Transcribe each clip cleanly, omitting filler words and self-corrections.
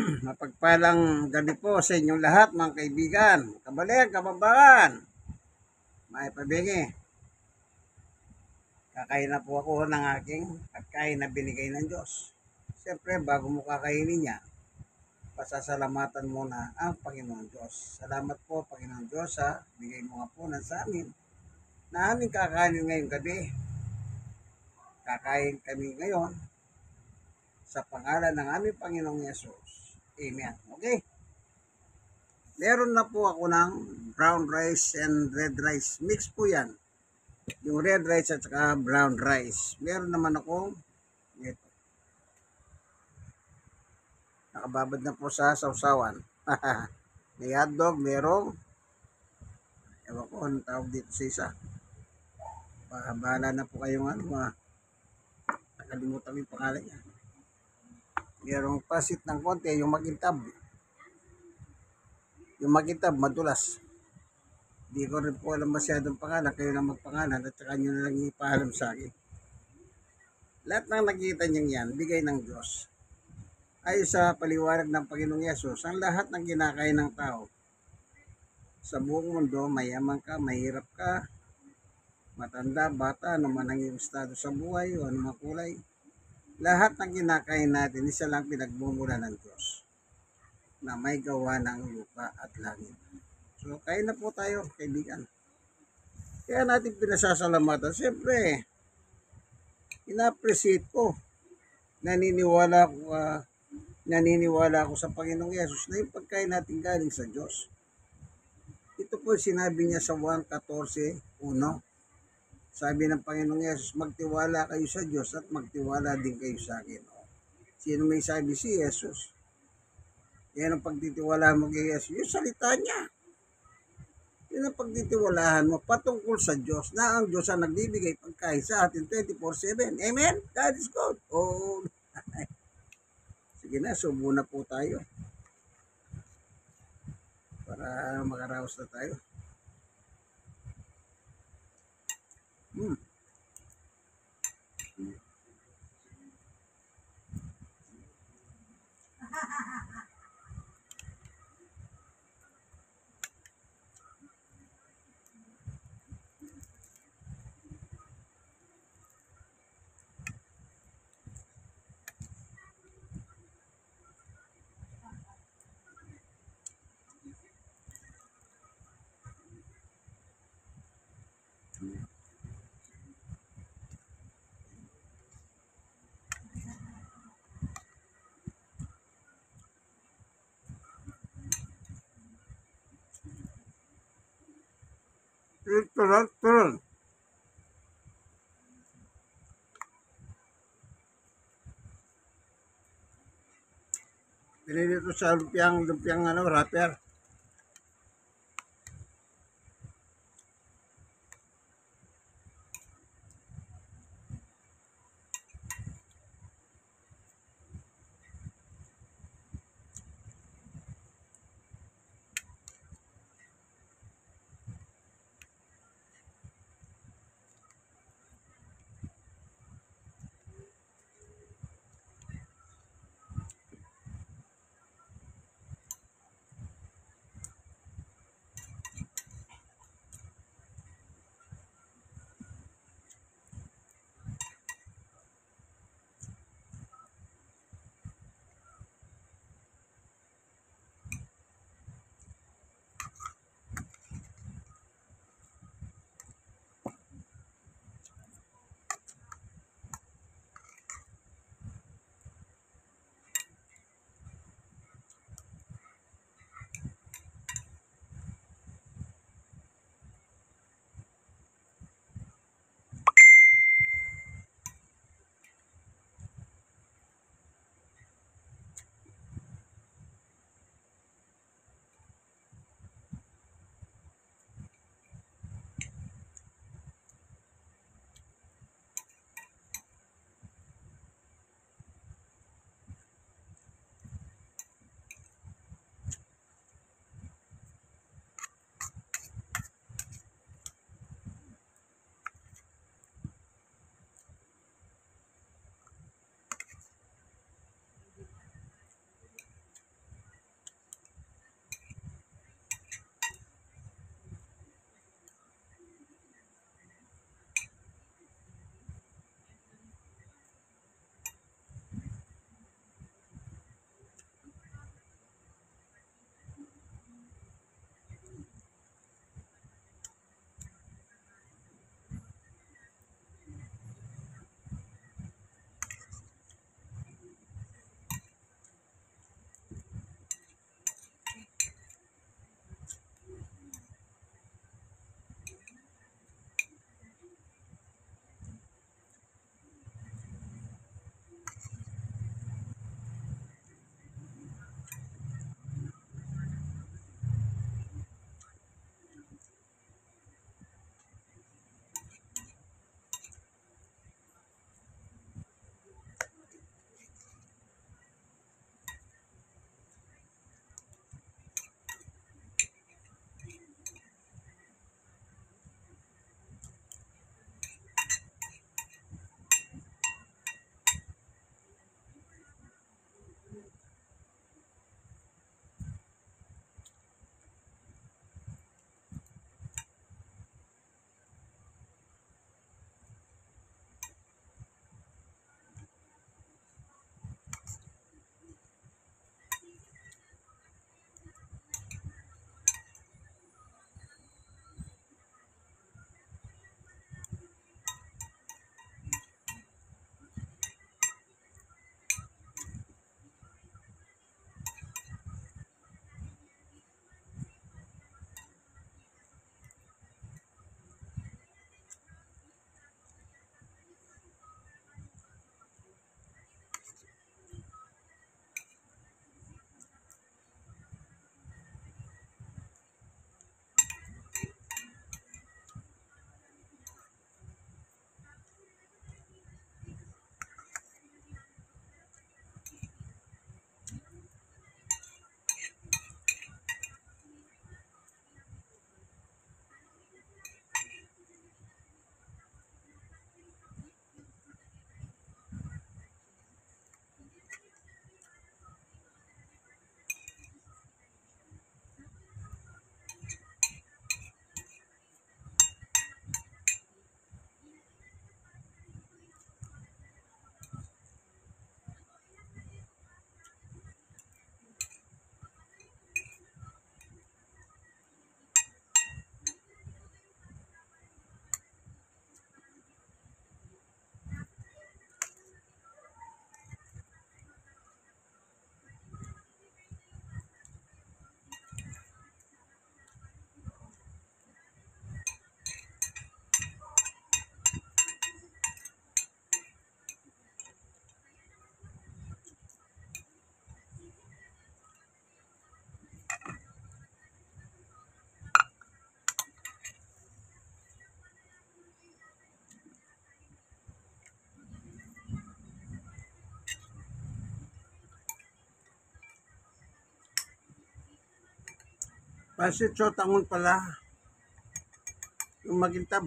Mapagpalang gabi po sa inyong lahat mga kaibigan, kabaler, kababayan, mga pabingi. Kakain na po ako ng aking pagkain na binigay ng Diyos. Siyempre, bago mo kakainin niya, pasasalamatan muna ang Panginoon Diyos. Salamat po, Panginoon Diyos, sa bigay mo nga po sa amin na aming kakainin ngayong gabi. Kakain kami ngayon sa pangalan ng aming Panginoong Yesus. Amen. Okay? Meron na po ako ng brown rice and red rice. Mix po yan. Yung red rice at saka brown rice. Meron naman akong ito. Nakababad na po sa sausawan. May hotdog, merong ewan ko anong tawag dito sa isa. Bahala na po kayong nakalimutan ko yung pangalan niya. Merong pasit ng konti, yung makintab. Yung makintab, madulas. Hindi ko rin po alam masyadong pangalan. Kayo na magpangalan at saka nyo na lang ipaalam sa akin. Lahat ng nakikita nyo yan, bigay ng Diyos. Ayon sa paliwanag ng Panginoong Yesus, ang lahat ng kinakain ng tao sa buong mundo, mayaman ka, mahirap ka, matanda, bata, ano man ang iyong estado sa buhay o ano man kulay, lahat ng kinakain natin, isa lang pinagmumula ng Diyos na may gawa ng lupa at langit. So, kain na po tayo, kaibigan. Kaya natin pinasasalamatan. Siyempre, ina-appreciate ko. Naniniwala ako sa Panginoong Yesus na yung pagkain natin galing sa Diyos. Ito po sinabi niya sa 1:14:1. Sabi ng Panginoong Yesus, magtiwala kayo sa Diyos at magtiwala din kayo sa akin. Sino may sabi? Si Yesus. Yan ang pagtitiwala mo kay Yesus. Yung salita niya. Yun ang pagtitiwalahan mo patungkol sa Diyos na ang Diyos ang nagbibigay pagkain sa atin 24/7. Amen? God is good. Oh. Sige na, subo na po tayo. Para makaraos na tayo. Turun. Pinili ito sa lumpiang wrapper. Pasit tangon pala. Yung magintab.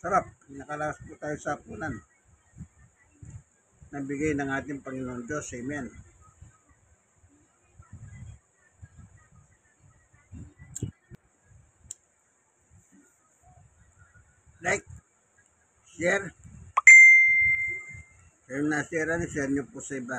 Sarap. Nakalakas po tayo sa punan. Nabigay ng ating Panginoon Diyos. Amen. Like, share. Kaya na-share nyo po sa iba.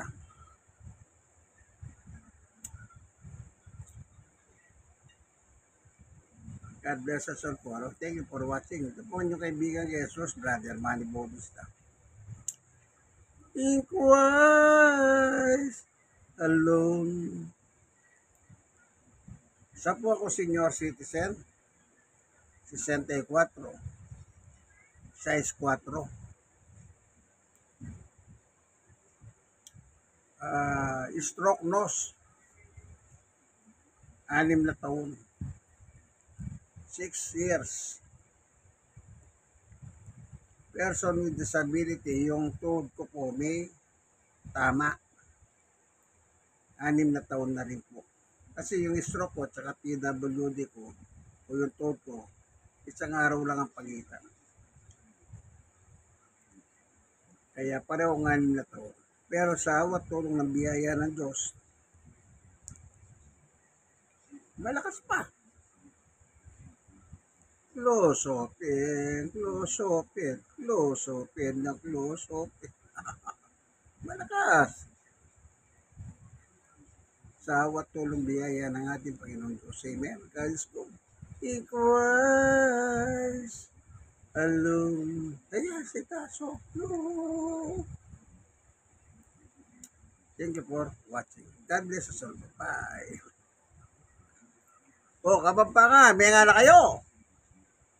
God bless us all po. Thank you for watching. Ito po inyong kaibigan Jesus, Brother Manny Bautista. Inquires alone. Isa po ako senior citizen. 64. Size 4. Stroke nose. 6 na taon. 6 years. Person with disability, yung tuhod ko po may tama. 6 na taon na rin po. Kasi yung stroke ko, tsaka PWD ko, o yung tuhod ko, isang araw lang ang pagitan. Kaya pareho 6 na taon. Pero sa awat tulong ng biyaya ng Diyos, malakas pa. Close open, close open, close open, na close open. Malakas. Sa awat tulong biyaya ng ating Panginoon Diyos. Amen. Guys, go. In Christ alone. Kaya si Taso. No. Thank you for watching. God bless us all. Bye. O, Kapampangan, may nga na kayo.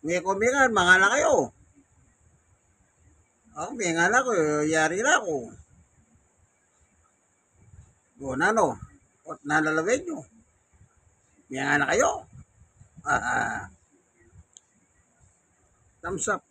May kumingan, mga na kayo. Ako, may nga na ko, yari na ako. O, nano, o, nalalawin nyo. May nga na kayo. Thumbs up.